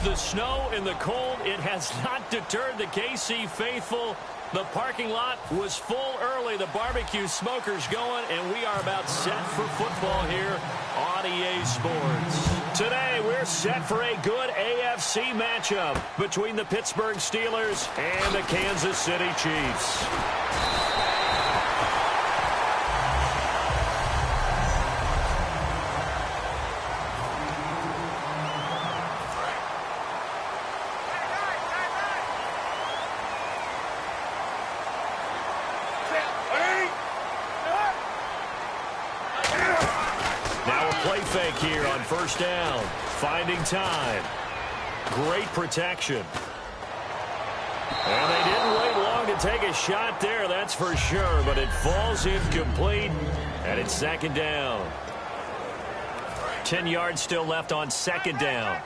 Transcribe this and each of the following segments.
The snow and the cold, it has not deterred the KC faithful. The parking lot was full early. The barbecue smoker's going, and we are about set for football here on EA Sports. Today, we're set for a good AFC matchup between the Pittsburgh Steelers and the Kansas City Chiefs. Fake here on first down. Finding time. Great protection. And they didn't wait long to take a shot there, that's for sure. But it falls incomplete, and it's second down. 10 yards still left on second down.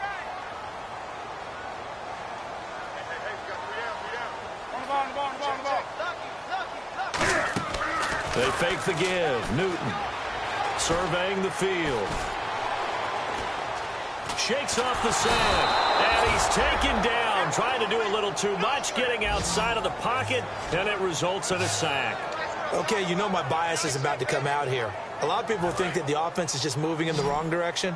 They fake the give. Newton surveying the field. Shakes off the sand, and he's taken down, trying to do a little too much, getting outside of the pocket, and it results in a sack. Okay, you know my bias is about to come out here. A lot of people think that the offense is just moving in the wrong direction.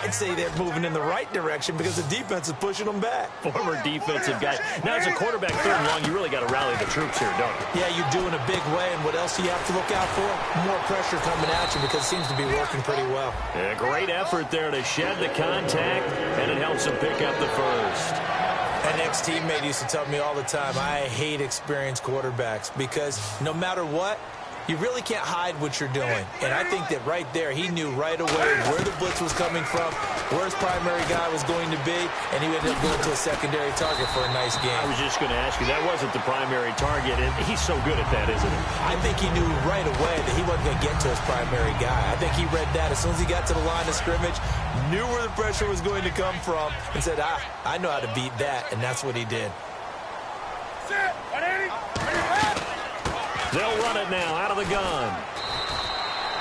I'd say they're moving in the right direction because the defense is pushing them back. Former defensive guy. Now, as a quarterback third and long, you really got to rally the troops here, don't you? Yeah, you do in a big way, and what else do you have to look out for? More pressure coming at you because it seems to be working pretty well. Yeah, great effort there to shed the contact, and it helps them pick up the first. An ex-teammate used to tell me all the time, I hate experienced quarterbacks because no matter what, you really can't hide what you're doing. And I think that right there, he knew right away where the blitz was coming from, where his primary guy was going to be, and he ended up going to a secondary target for a nice game. I was just going to ask you, that wasn't the primary target, and he's so good at that, isn't he? I think he knew right away that he wasn't going to get to his primary guy. I think he read that as soon as he got to the line of scrimmage, knew where the pressure was going to come from, and said, I know how to beat that, and that's what he did. They'll run it now out of the gun.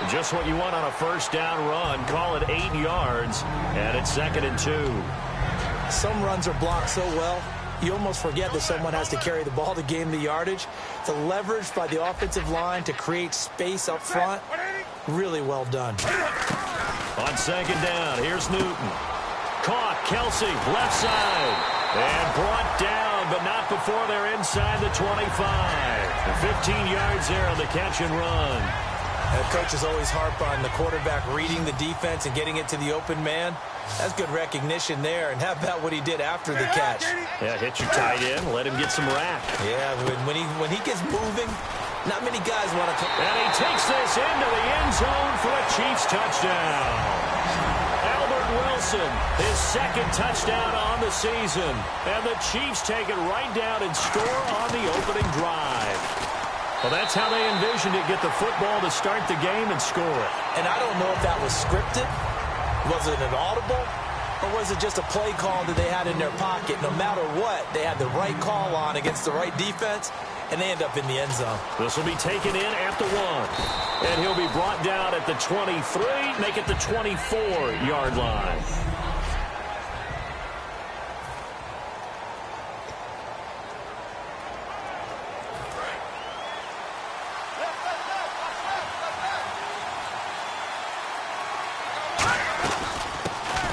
Just what you want on a first down run. Call it 8 yards, and it's 2nd and 2. Some runs are blocked so well, you almost forget that someone has to carry the ball to gain the yardage. The leverage by the offensive line to create space up front, really well done. On second down, here's Newton. Caught, Kelsey, left side, and brought down, but not before they're inside the 25. 15 yards there on the catch and run. Coaches always harp on the quarterback reading the defense and getting it to the open man. That's good recognition there. And how about what he did after the catch? Yeah, hit your tight end, let him get some rap. Yeah, when he gets moving, not many guys want to come. And he takes this into the end zone for a Chiefs touchdown. Wilson, his second touchdown on the season. And the Chiefs take it right down and score on the opening drive. Well, that's how they envisioned it, get the football to start the game and score it. And I don't know if that was scripted. Was it an audible? Or was it just a play call that they had in their pocket? No matter what, they had the right call on against the right defense, and they end up in the end zone. This will be taken in at the 1. And he'll be brought down at the 23, make it the 24-yard line.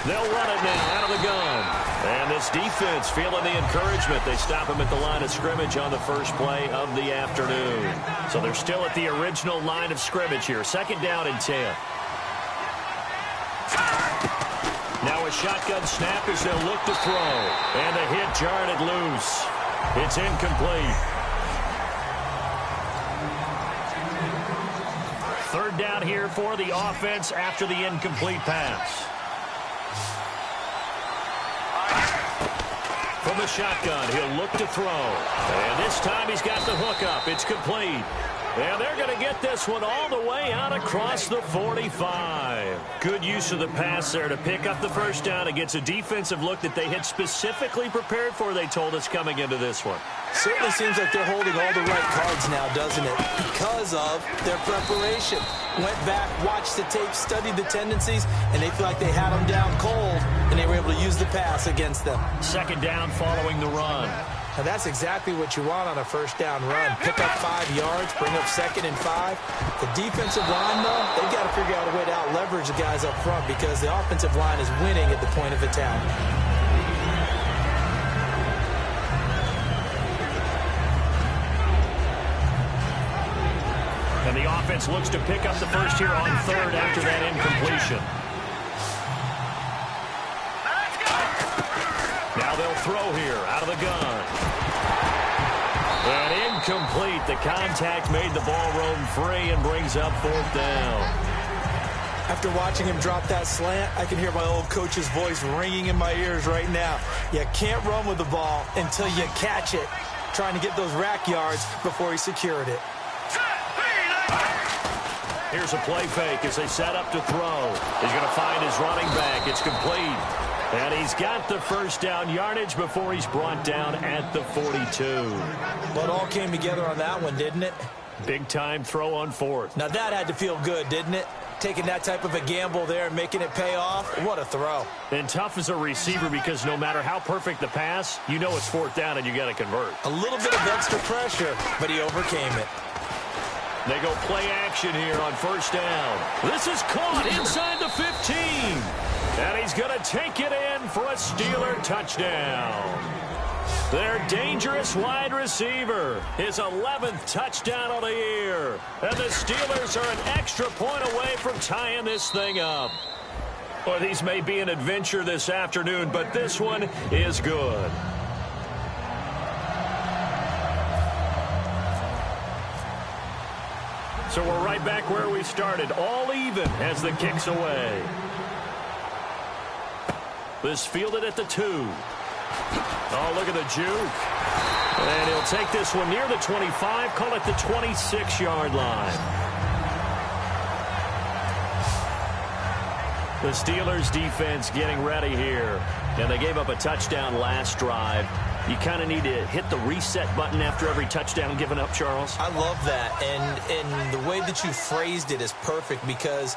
They'll run it now out of the gun. And this defense feeling the encouragement. They stop him at the line of scrimmage on the first play of the afternoon. So they're still at the original line of scrimmage here. 2nd down and 10. Now a shotgun snap as they'll look to throw. And the hit jarred it loose. It's incomplete. 3rd down here for the offense after the incomplete pass. From the shotgun, he'll look to throw. And this time he's got the hook up. It's complete. And they're going to get this one all the way out across the 45. Good use of the pass there to pick up the first down. It gets a defensive look that they had specifically prepared for, they told us, coming into this one. Certainly seems like they're holding all the right cards now, doesn't it? Because of their preparation. Went back, watched the tape, studied the tendencies, and they feel like they had them down cold, and they were able to use the pass against them. Second down following the run. And that's exactly what you want on a first down run. Pick up 5 yards, bring up 2nd and 5. The defensive line, though, they've got to figure out a way to out-leverage the guys up front because the offensive line is winning at the point of attack. And the offense looks to pick up the first here on 3rd after that incompletion. Now they'll throw here out of the gun. And incomplete. The contact made the ball roam free and brings up 4th down. After watching him drop that slant, I can hear my old coach's voice ringing in my ears right now. You can't run with the ball until you catch it. Trying to get those rack yards before he secured it. Here's a play fake as they set up to throw. He's going to find his running back. It's complete. And he's got the first down yardage before he's brought down at the 42. Well, it all came together on that one, didn't it? Big time throw on 4th. Now that had to feel good, didn't it? Taking that type of a gamble there and making it pay off. What a throw. And tough as a receiver because no matter how perfect the pass, you know it's 4th down and you got to convert. A little bit of extra pressure, but he overcame it. They go play action here on first down. This is caught inside the 15. And he's going to take it in for a Steeler touchdown. Their dangerous wide receiver, his 11th touchdown of the year. And the Steelers are an extra point away from tying this thing up. Well, these may be an adventure this afternoon, but this one is good. So we're right back where we started, all even as the kick's away. This fielded at the 2. Oh, look at the juke. And he'll take this one near the 25, call it the 26-yard line. The Steelers defense getting ready here. And they gave up a touchdown last drive. You kind of need to hit the reset button after every touchdown given up, Charles. I love that. And the way that you phrased it is perfect because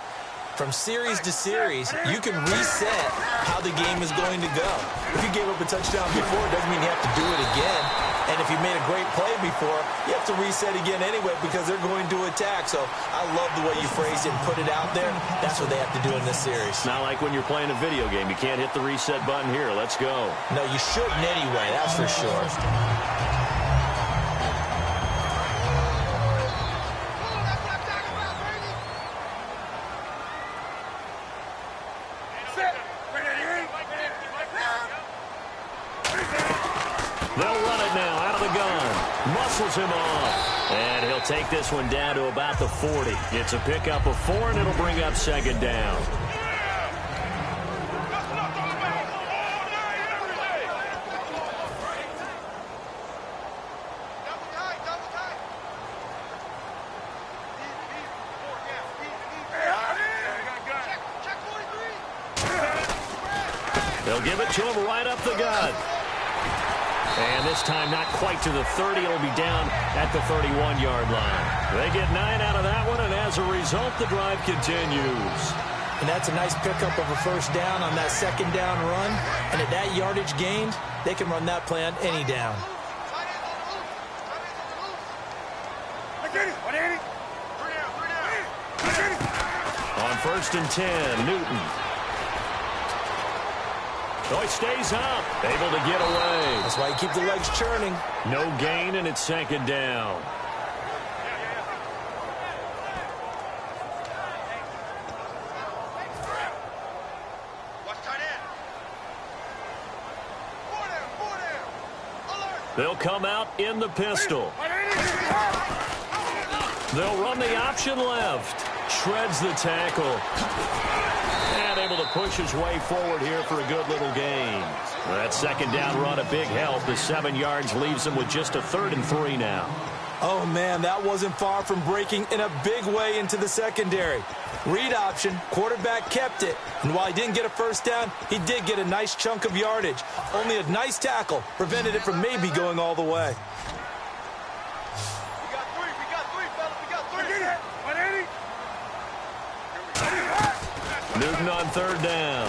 from series to series, you can reset how the game is going to go. If you gave up a touchdown before, it doesn't mean you have to do it again. And if you made a great play before, you have to reset again anyway because they're going to attack. So I love the way you phrased it and put it out there. That's what they have to do in this series. Not like when you're playing a video game. You can't hit the reset button here. Let's go. No, you shouldn't anyway. That's for sure. They'll run it now out of the gun. Muscles him off. And he'll take this one down to about the 40. It's a pickup of 4, and it'll bring up 2nd down. They'll give it to him right up the gut. And this time not quite to the 30. It'll be down at the 31-yard line. They get 9 out of that one, and as a result, the drive continues. And that's a nice pickup of a first down on that 2nd down run. And at that yardage gained, they can run that play on any down. On 1st and 10, Newton. Oh, he stays up, able to get away. That's why you keep the legs churning. No gain, and it's 2nd down. They'll come out in the pistol. They'll run the option left. Shreds the tackle. And able to push his way forward here for a good little gain. That 2nd down run, a big help. The 7 yards leaves him with just a 3rd and 3 now. Oh, man, that wasn't far from breaking in a big way into the secondary. Read option, quarterback kept it. And while he didn't get a first down, he did get a nice chunk of yardage. Only a nice tackle prevented it from maybe going all the way. We got three, fellas. We got three. Newton on third down.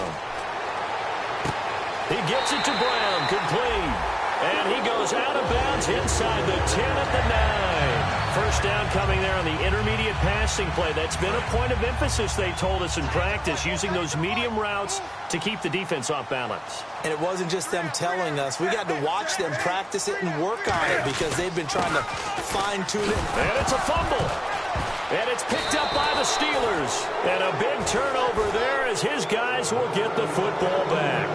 He gets it to Brown, complete. And he goes out of bounds inside the 10 at the 9. First down coming there on the intermediate passing play. That's been a point of emphasis, they told us in practice, using those medium routes to keep the defense off balance. And it wasn't just them telling us. We got to watch them practice it and work on it because they've been trying to fine-tune it. And it's a fumble. And it's picked up by the Steelers. And a big turnover there as his guys will get the football back.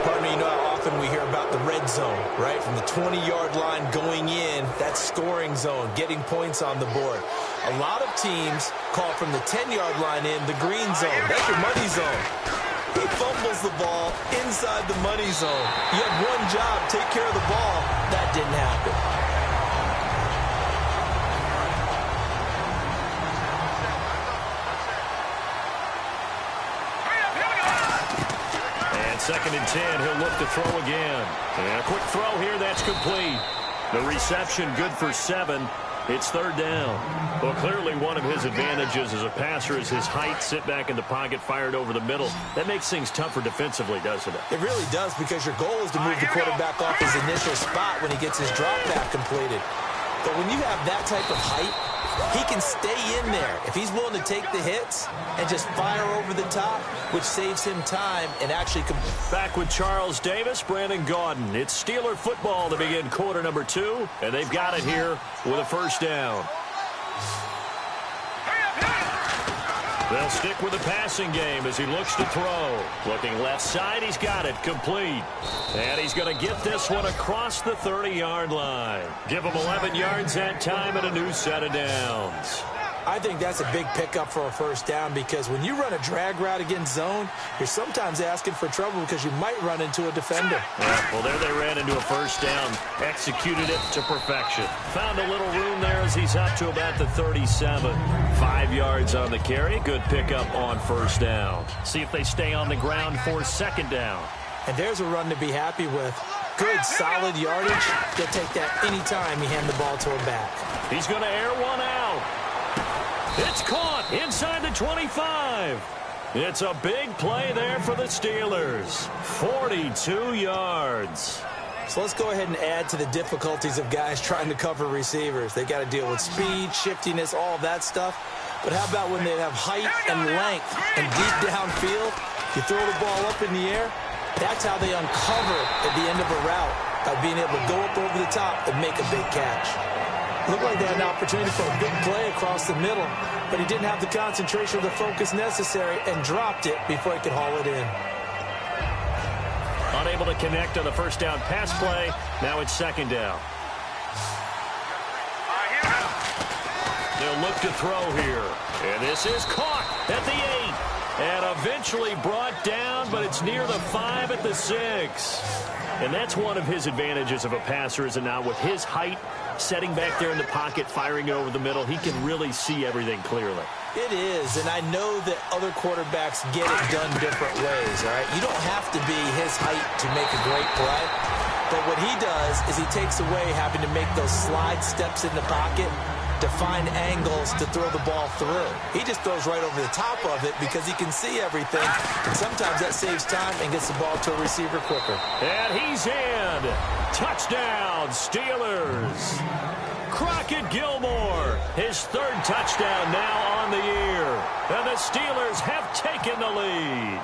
Pardon me, you know how often we hear about the red zone, right? From the 20-yard line going in, that scoring zone, getting points on the board. A lot of teams call from the 10-yard line in the green zone. That's your money zone. He fumbles the ball inside the money zone. You had one job, take care of the ball. That didn't happen. Second and 10, he'll look to throw again. And a quick throw here, that's complete. The reception good for 7. It's third down. Well, clearly one of his advantages as a passer is his height, sit back in the pocket, fired over the middle. That makes things tougher defensively, doesn't it? It really does because your goal is to move the quarterback off his initial spot when he gets his drop back completed. But when you have that type of height, he can stay in there if he's willing to take the hits and just fire over the top, which saves him time and actually... Back with Charles Davis, Brandon Gaudin. It's Steeler football to begin quarter number 2, and they've got it here with a first down. They'll stick with the passing game as he looks to throw. Looking left side, he's got it, complete. And he's going to get this one across the 30-yard line. Give him 11 yards that time and a new set of downs. I think that's a big pickup for a first down because when you run a drag route against zone, you're sometimes asking for trouble because you might run into a defender. Yeah, well, there they ran into a first down, executed it to perfection. Found a little room there as he's up to about the 37. 5 yards on the carry. Good pickup on first down. See if they stay on the ground for second down. And there's a run to be happy with. Good, solid yardage. They'll take that anytime you hand the ball to him back. He's going to air one out. It's caught inside the 25. It's a big play there for the Steelers. 42 yards. So let's go ahead and add to the difficulties of guys trying to cover receivers. They got to deal with speed, shiftiness, all of that stuff. But how about when they have height and length and deep downfield? You throw the ball up in the air. That's how they uncover at the end of a route, by being able to go up over the top and make a big catch. Looked like they had an opportunity for a big play across the middle, but he didn't have the concentration or the focus necessary and dropped it before he could haul it in. Unable to connect on the first down pass play. Now it's second down. They'll look to throw here. And this is caught at the 8. And eventually brought down, but it's near the 5 at the 6. And that's one of his advantages of a passer, is it not? With his height, setting back there in the pocket, firing it over the middle, he can really see everything clearly. It is, and I know that other quarterbacks get it done different ways, all right? You don't have to be his height to make a great play, but what he does is he takes away having to make those slide steps in the pocket to find angles to throw the ball through. He just throws right over the top of it because he can see everything, and sometimes that saves time and gets the ball to a receiver quicker. And he's in. Touchdown, Steelers. Crockett Gilmore, his third touchdown now on the year. And the Steelers have taken the lead.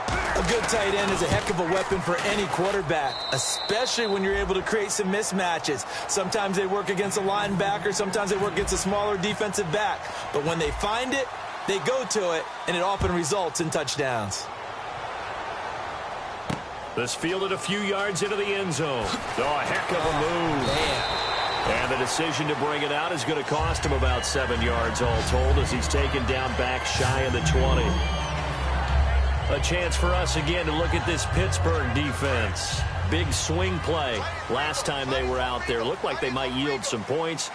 A good tight end is a heck of a weapon for any quarterback, especially when you're able to create some mismatches. Sometimes they work against a linebacker, sometimes they work against a smaller defensive back. But when they find it, they go to it, and it often results in touchdowns. This fielded a few yards into the end zone. Oh, a heck of a move. Man. And the decision to bring it out is going to cost him about 7 yards all told as he's taken down back shy of the 20. A chance for us again to look at this Pittsburgh defense. Big swing play last time they were out there. Looked like they might yield some points.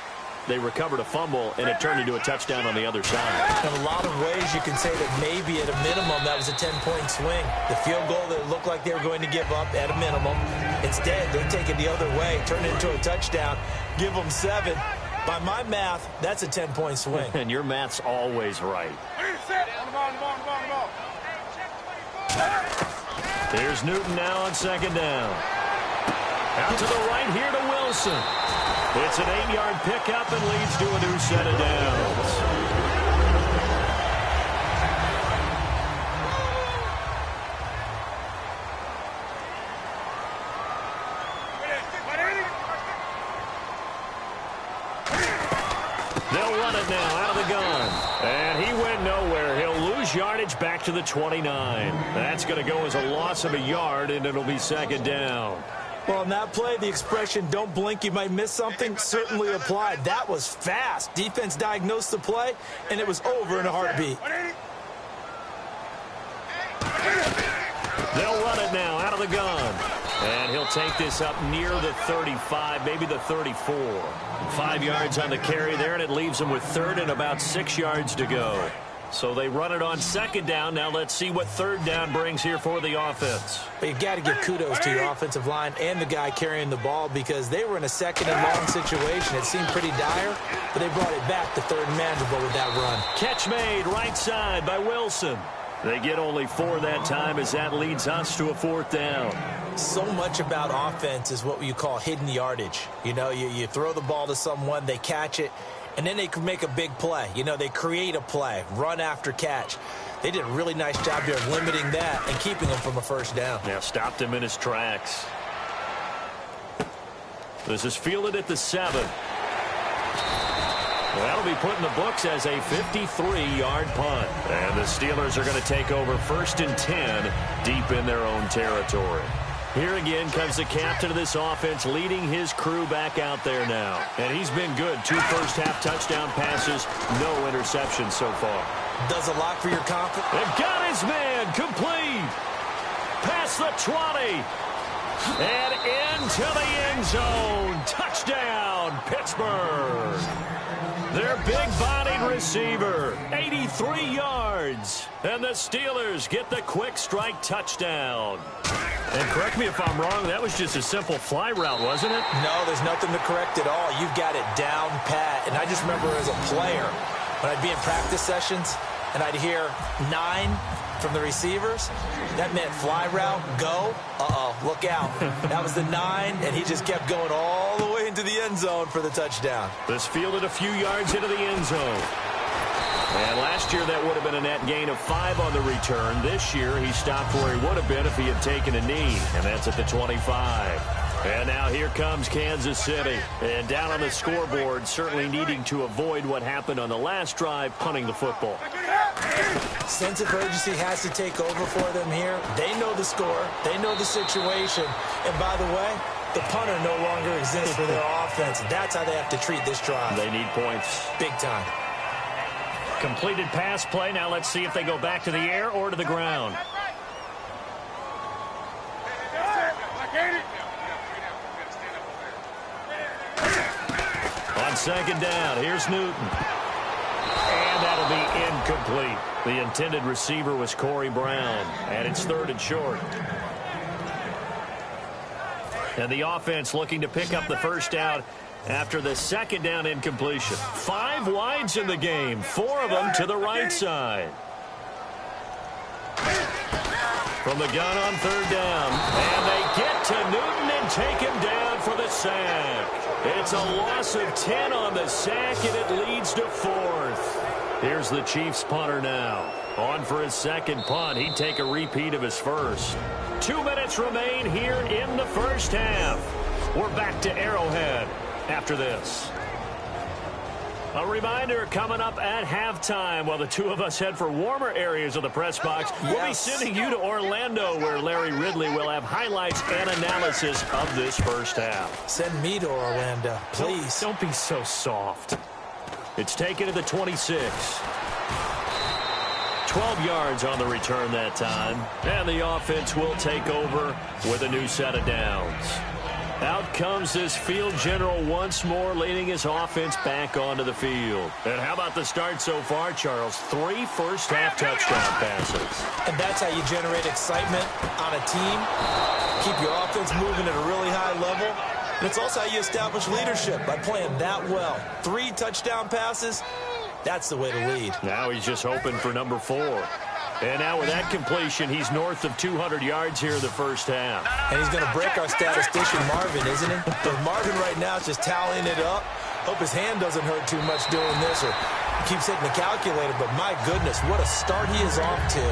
they recovered a fumble, and it turned into a touchdown on the other side. In a lot of ways, you can say that maybe at a minimum that was a 10-point swing. The field goal that looked like they were going to give up at a minimum. Instead, they take it the other way, turn it into a touchdown, give them 7. By my math, that's a 10-point swing. And your math's always right. Here's Newton now on second down. Out to the right here to Wilson. It's an 8-yard pickup and leads to a new set of downs. They'll run it now out of the gun. And he went nowhere. He'll lose yardage back to the 29. That's going to go as a loss of a yard, and it'll be second down. Well, in that play, the expression, don't blink, you might miss something, certainly applied. That was fast. Defense diagnosed the play, and it was over in a heartbeat. They'll run it now out of the gun. And he'll take this up near the 35, maybe the 34. 5 yards on the carry there, and it leaves him with third and about 6 yards to go. So they run it on second down. Now let's see what third down brings here for the offense. But you've got to give kudos to your offensive line and the guy carrying the ball because they were in a second and long situation. It seemed pretty dire, but they brought it back to third and manageable with that run. Catch made right side by Wilson. They get only 4 that time as that leads us to a fourth down. So much about offense is what you call hidden yardage. You know, you throw the ball to someone, they catch it, and then they can make a big play. You know, they create a play, run after catch. They did a really nice job here of limiting that and keeping him from a first down. Yeah, stopped him in his tracks. This is fielded at the 7. Well, that'll be put in the books as a 53-yard punt. And the Steelers are going to take over 1st and 10 deep in their own territory. Here again comes the captain of this offense leading his crew back out there now. And he's been good. 2 first-half touchdown passes, no interceptions so far. Does a lot for your confidence. They've got his man complete. Past the 20. And into the end zone. Touchdown, Pittsburgh. Their big-bodied receiver, 83 yards. And the Steelers get the quick strike touchdown. And correct me if I'm wrong, that was just a simple fly route, wasn't it? No, there's nothing to correct at all. You've got it down pat. And I just remember as a player, when I'd be in practice sessions, and I'd hear 9 from the receivers, that meant fly route, go, look out. That was the 9, and he just kept going all the way into the end zone for the touchdown. This fielded a few yards into the end zone. And last year that would have been a net gain of 5 on the return. This year he stopped where he would have been if he had taken a knee, and that's at the 25. And now here comes Kansas City. And down on the scoreboard, certainly needing to avoid what happened on the last drive, punting the football. Sense of urgency has to take over for them here. They know the score. They know the situation. And by the way, the punter no longer exists for their offense. That's how they have to treat this drive. They need points. Big time. Completed pass play. Now let's see if they go back to the air or to the ground. On second down, here's Newton. And that'll be incomplete. The intended receiver was Corey Brown. And it's 3rd and short. And the offense looking to pick up the first down after the second down incompletion. 5 wides in the game, 4 of them to the right side. From the gun on 3rd down. And they get to Newton and take him down for the sack. It's a loss of 10 on the sack, and it leads to 4th. Here's the Chiefs punter now. On for his second punt. He'd take a repeat of his first. 2 minutes remain here in the first half. We're back to Arrowhead after this. A reminder coming up at halftime while the two of us head for warmer areas of the press box. Yes. We'll be sending you to Orlando where Larry Ridley will have highlights and analysis of this first half. Send me to Orlando, please. Don't be so soft. It's taken to the 26. 12 yards on the return that time. And the offense will take over with a new set of downs. Out comes this field general once more, leading his offense back onto the field. And how about the start so far, Charles? 3 first-half touchdown passes. And that's how you generate excitement on a team, keep your offense moving at a really high level. And it's also how you establish leadership, by playing that well. 3 touchdown passes, that's the way to lead. Now he's just hoping for number 4. And now with that completion, he's north of 200 yards here in the first half. And he's going to break our statistician Marvin, isn't he? But Marvin right now is just tallying it up. Hope his hand doesn't hurt too much doing this, or he keeps hitting the calculator. But my goodness, what a start he is off to.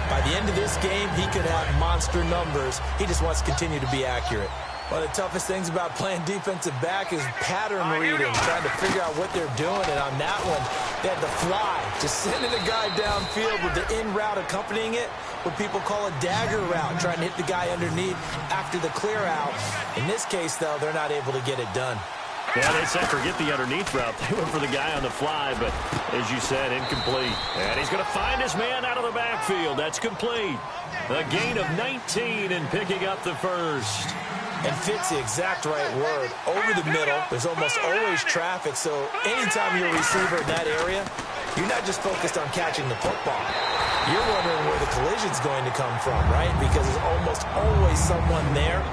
By the end of this game, he could have monster numbers. He just wants to continue to be accurate. One of the toughest things about playing defensive back is pattern reading, trying to figure out what they're doing. And on that one, they had to fly, just sending a guy downfield with the in route accompanying it, what people call a dagger route, trying to hit the guy underneath after the clear out. In this case, though, they're not able to get it done. Yeah, they said forget the underneath route. They went for the guy on the fly, but as you said, incomplete. And he's going to find his man out of the backfield. That's complete. A gain of 19 and picking up the first. And fits the exact right word. Over the middle, there's almost always traffic, so anytime you're a receiver in that area, you're not just focused on catching the football. You're wondering where the collision's going to come from, right? Because there's almost always someone there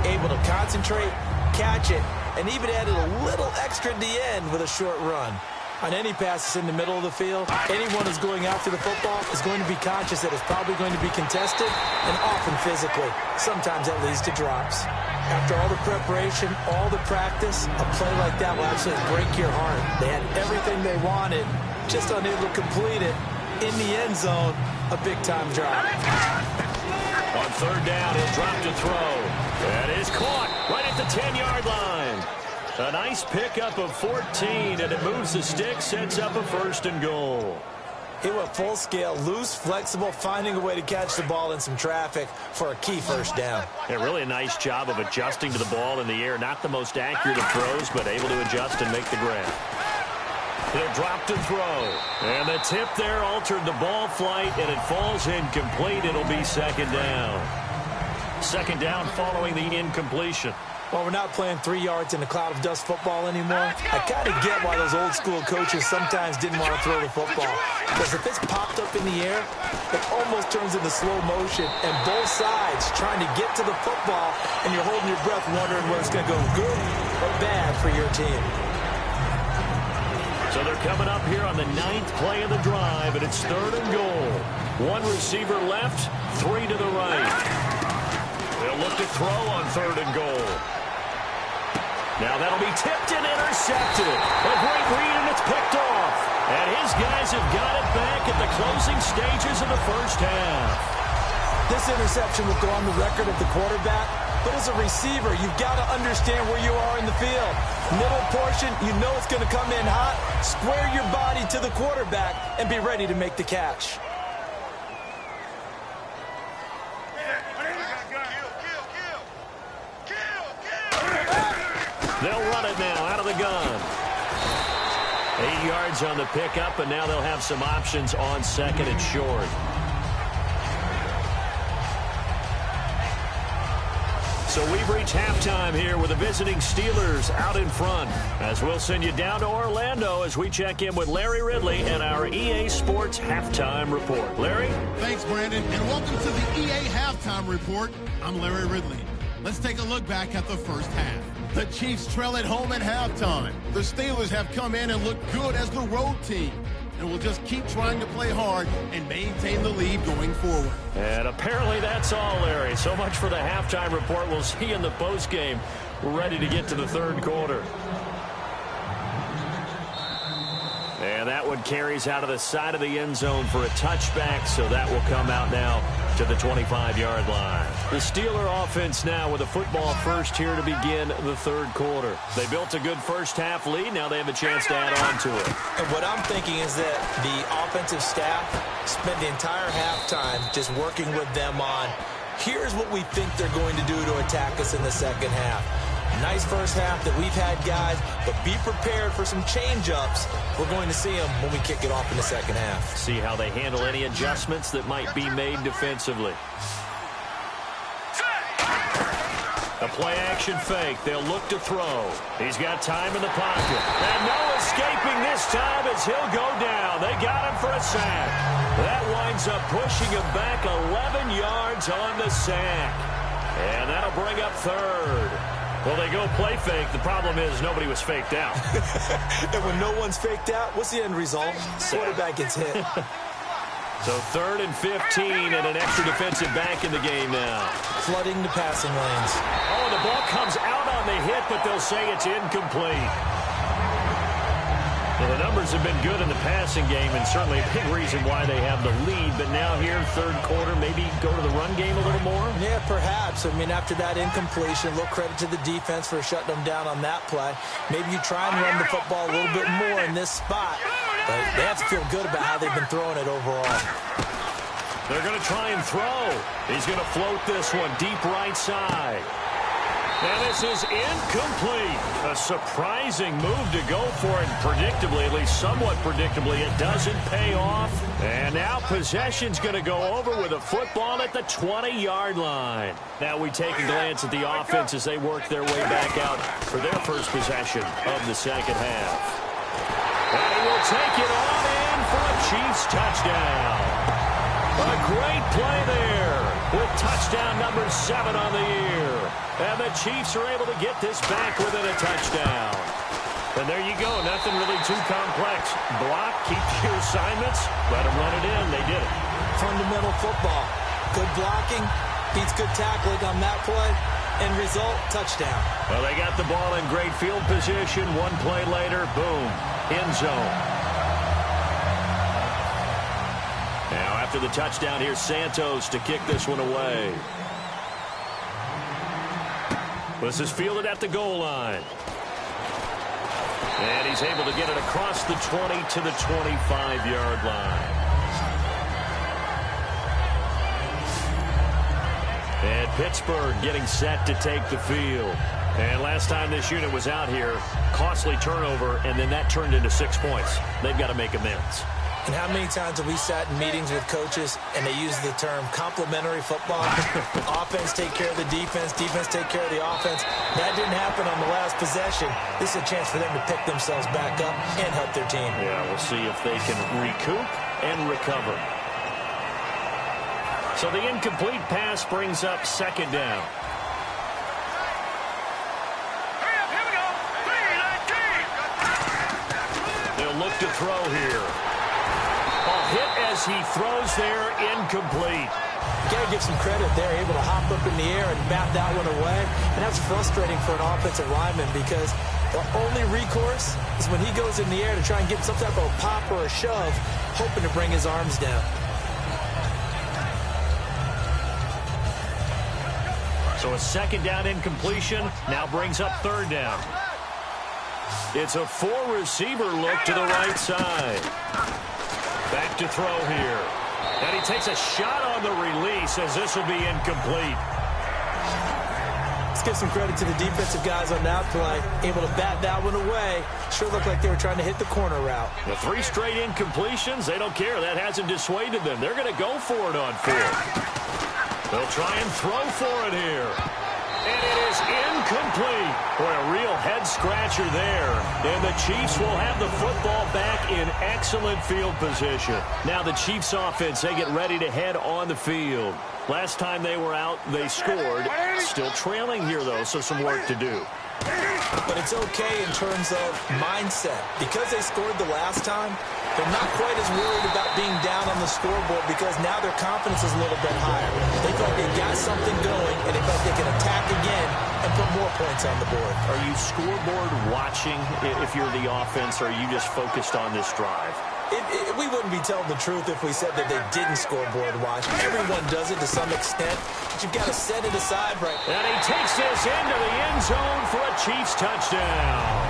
able to concentrate, catch it, and even added a little extra at the end with a short run. On any passes in the middle of the field, anyone who's going after the football is going to be conscious that it's probably going to be contested, and often physically. Sometimes that leads to drops. After all the preparation, all the practice, a play like that will actually break your heart. They had everything they wanted, just unable to complete it. In the end zone, a big-time drop. On third down, he'll drop to throw. That is caught right at the 10-yard line. A nice pickup of 14, and it moves the stick, sets up a 1st and goal. He went full scale, loose, flexible, finding a way to catch the ball in some traffic for a key first down. Yeah, really a nice job of adjusting to the ball in the air. Not the most accurate of throws, but able to adjust and make the grab. He'll drop to throw. And the tip there altered the ball flight, and it falls incomplete. It'll be 2nd down. 2nd down following the incompletion. Well, we're not playing 3 yards in a cloud of dust football anymore. I kind of get why those old school coaches sometimes didn't want to throw the football. Because if it's popped up in the air, it almost turns into slow motion. And both sides trying to get to the football, and you're holding your breath wondering whether it's going to go good or bad for your team. So they're coming up here on the 9th play of the drive, and it's 3rd and goal. 1 receiver left, 3 to the right. They'll look to throw on 3rd and goal. Now that'll be tipped and intercepted. A great read, and it's picked off. And his guys have got it back at the closing stages of the first half. This interception will go on the record of the quarterback, but as a receiver, you've got to understand where you are in the field. Middle portion, you know it's going to come in hot. Square your body to the quarterback and be ready to make the catch. They'll run it now out of the gun. 8 yards on the pickup, and now they'll have some options on 2nd and short. So we've reached halftime here with the visiting Steelers out in front. As we'll send you down to Orlando as we check in with Larry Ridley and our EA Sports Halftime Report. Larry? Thanks, Brandon, and welcome to the EA Halftime Report. I'm Larry Ridley. Let's take a look back at the first half. The Chiefs trail at home at halftime. The Steelers have come in and looked good as the road team, and will just keep trying to play hard and maintain the lead going forward. And apparently that's all, Larry. So much for the halftime report. We'll see you in the postgame. We're ready to get to the 3rd quarter. And that one carries out of the side of the end zone for a touchback, so that will come out now to the 25-yard line. The Steeler offense now with a football first here to begin the 3rd quarter. They built a good first-half lead. Now they have a chance to add on to it. And what I'm thinking is that the offensive staff spent the entire halftime just working with them on, here's what we think they're going to do to attack us in the 2nd half. Nice first half that we've had, guys, but be prepared for some change-ups. We're going to see them when we kick it off in the 2nd half. See how they handle any adjustments that might be made defensively. A A play-action fake. They'll look to throw. He's got time in the pocket. And no escaping this time as he'll go down. They got him for a sack. That winds up pushing him back 11 yards on the sack. And that'll bring up third. Well, they go play fake. The problem is nobody was faked out. And when no one's faked out, what's the end result? Quarterback gets hit. So 3rd and 15 and an extra defensive back in the game now. Flooding the passing lanes. Oh, the ball comes out on the hit, but they'll say it's incomplete. Well, the numbers have been good in the passing game, and certainly a big reason why they have the lead. But now here, third quarter, maybe go to the run game a little more? Yeah, perhaps. I mean, after that incompletion, a little credit to the defense for shutting them down on that play. Maybe you try and run the football a little bit more in this spot. But they have to feel good about how they've been throwing it overall. They're going to try and throw. He's going to float this one deep right side. And this is incomplete. A surprising move to go for it. Predictably, at least somewhat predictably, it doesn't pay off. And now possession's going to go over with a football at the 20-yard line. Now we take a glance at the offense as they work their way back out for their first possession of the second half. And he will take it on in for a Chiefs touchdown. A great play there with touchdown number 7 on the year. And the Chiefs are able to get this back within a touchdown. And there you go. Nothing really too complex. Block, keep your assignments, let them run it in. They did it. Fundamental football. Good blocking, beats good tackling on that play. End result, touchdown. Well, they got the ball in great field position. One play later, boom, end zone. Now, after the touchdown, here's Santos to kick this one away. This is fielded at the goal line. And he's able to get it across the 20 to the 25-yard line. And Pittsburgh getting set to take the field. And last time this unit was out here, costly turnover, and then that turned into 6 points. They've got to make amends. And how many times have we sat in meetings with coaches and they use the term complementary football? Offense take care of the defense, defense take care of the offense. That didn't happen on the last possession. This is a chance for them to pick themselves back up and help their team. Yeah, we'll see if they can recoup and recover. So the incomplete pass brings up second down. Here we go. 3-19. They'll look to throw here. Hit as he throws there, incomplete. You got to give some credit there, able to hop up in the air and bat that one away. And that's frustrating for an offensive lineman because the only recourse is when he goes in the air to try and get some type of a pop or a shove, hoping to bring his arms down. So a second down incompletion now brings up third down. It's a 4-receiver look to the right side. Back to throw here. And he takes a shot on the release as this will be incomplete. Let's give some credit to the defensive guys on that play. Able to bat that one away. Sure looked like they were trying to hit the corner route. The 3 straight incompletions, they don't care. That hasn't dissuaded them. They're going to go for it on 4th. They'll try and throw for it here. And it is incomplete. Boy, a real head-scratcher there. And the Chiefs will have the football back in excellent field position. Now the Chiefs offense, they get ready to head on the field. Last time they were out, they scored. Still trailing here, though, so some work to do. But it's okay in terms of mindset. Because they scored the last time, they're not quite as worried about being down on the scoreboard because now their confidence is a little bit higher. They feel like they've got something going, and they feel like they can attack again and put more points on the board. Are you scoreboard watching if you're the offense, or are you just focused on this drive? We wouldn't be telling the truth if we said that they didn't scoreboard watch. Everyone does it to some extent, but you've got to set it aside right now. And he takes this into the end zone for a Chiefs touchdown.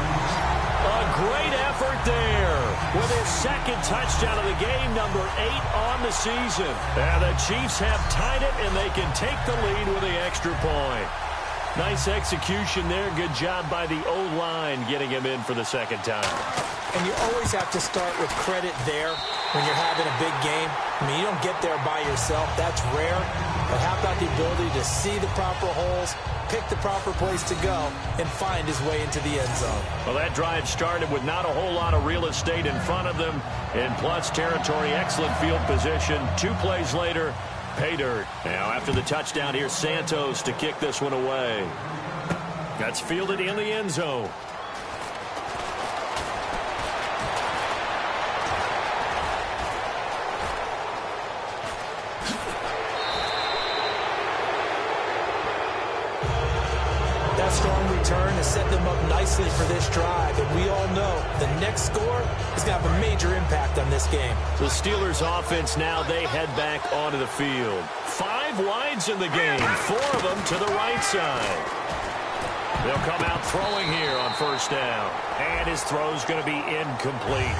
A great effort there with his second touchdown of the game, number 8 on the season. And the Chiefs have tied it, and they can take the lead with the extra point. Nice execution there. Good job by the O-line getting him in for the second time. And you always have to start with credit there. when you're having a big game. I mean, you don't get there by yourself. That's rare. But how about the ability to see the proper holes, pick the proper place to go, and find his way into the end zone? Well, that drive started with not a whole lot of real estate in front of them. In plus territory, excellent field position. 2 plays later, pay dirt. Now, after the touchdown, here's Santos to kick this one away. That's fielded in the end zone. That strong return has set them up nicely for this drive, and we all know the next score is going to have a major impact on this game. The Steelers offense now, they head back onto the field. 5 wides in the game, 4 of them to the right side. They'll come out throwing here on first down. And his throw's going to be incomplete.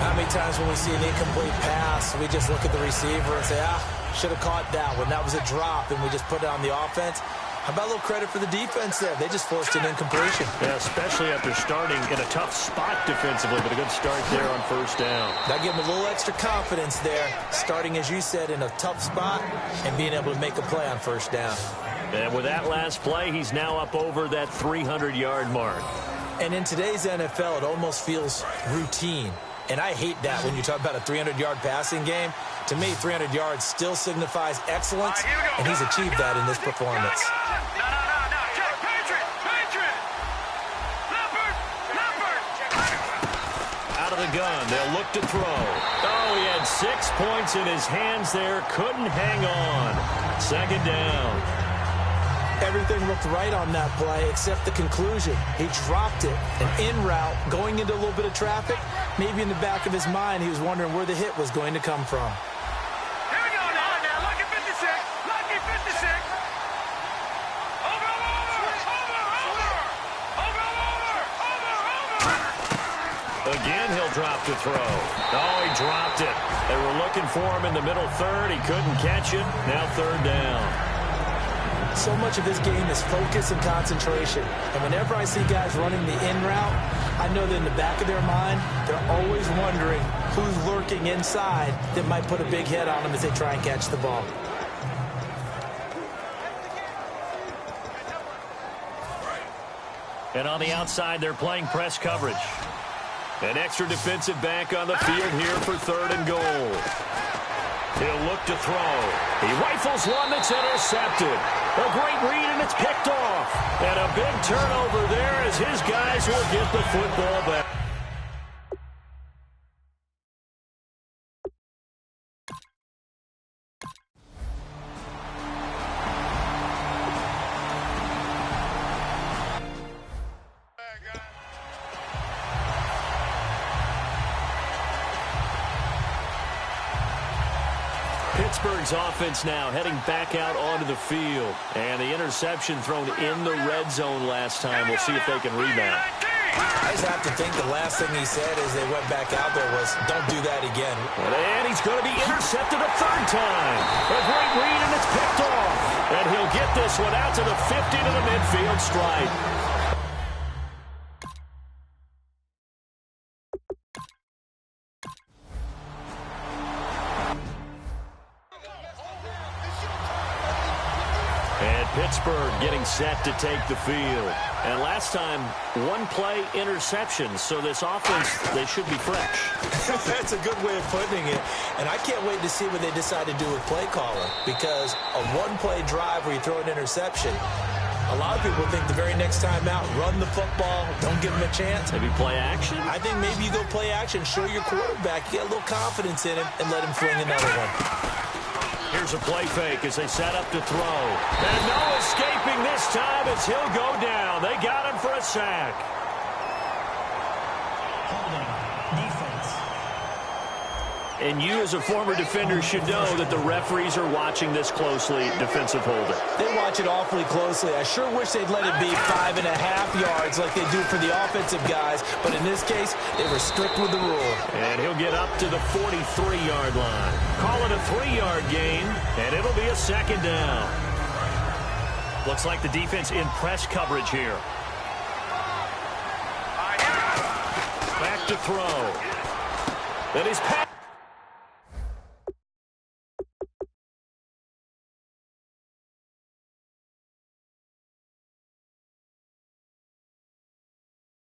How many times when we see an incomplete pass, we just look at the receiver and say, should have caught that one. That was a drop, and we just put it on the offense. How about a little credit for the defense there? They just forced an incompletion. Yeah, especially after starting in a tough spot defensively, but a good start there on first down. That gave them a little extra confidence there, starting, as you said, in a tough spot and being able to make a play on first down. And with that last play, he's now up over that 300-yard mark. And in today's NFL, it almost feels routine. And I hate that when you talk about a 300-yard passing game. To me, 300 yards still signifies excellence, and he's achieved that in this performance. Out of the gun, they'll look to throw. Oh, he had 6 points in his hands there. Couldn't hang on. Second down. Everything looked right on that play except the conclusion. He dropped it, an in route, going into a little bit of traffic. Maybe in the back of his mind, he was wondering where the hit was going to come from. Here we go now. Lucky 56. Lucky 56. Over. Again, he'll drop to throw. Oh, he dropped it. They were looking for him in the middle third. He couldn't catch it. Now third down. So much of this game is focus and concentration. And whenever I see guys running the in route, I know that in the back of their mind, they're always wondering who's lurking inside that might put a big hit on them as they try and catch the ball. And on the outside, they're playing press coverage. An extra defensive back on the field here for third and goal. He'll look to throw. He rifles one that's intercepted. A great read, and it's picked off. And a big turnover there as his guys will get the football back. Pittsburgh's offense now heading back out onto the field. And the interception thrown in the red zone last time. We'll see if they can rebound. I just have to think the last thing he said as they went back out there was, don't do that again. And he's going to be intercepted a third time. A great read, and it's picked off. And he'll get this one out to the 50 to the midfield stripe. Pittsburgh getting set to take the field. And last time, 1-play interception. So this offense, they should be fresh. That's a good way of putting it. And I can't wait to see what they decide to do with play calling. Because a 1-play drive where you throw an interception, a lot of people think the very next time out, run the football, don't give him a chance. Maybe play action? I think maybe you go play action, show your quarterback, you get a little confidence in him, and let him fling another one. Here's a play fake as they set up to throw. And no escaping this time as he'll go down. They got him for a sack. And you as a former defender should know that the referees are watching this closely, defensive holder. They watch it awfully closely. I sure wish they'd let it be 5.5 yards like they do for the offensive guys. But in this case, they were strict with the rule. And he'll get up to the 43-yard line. Call it a 3-yard gain, and it'll be a second down. Looks like the defense in press coverage here. Back to throw. Then he's passed.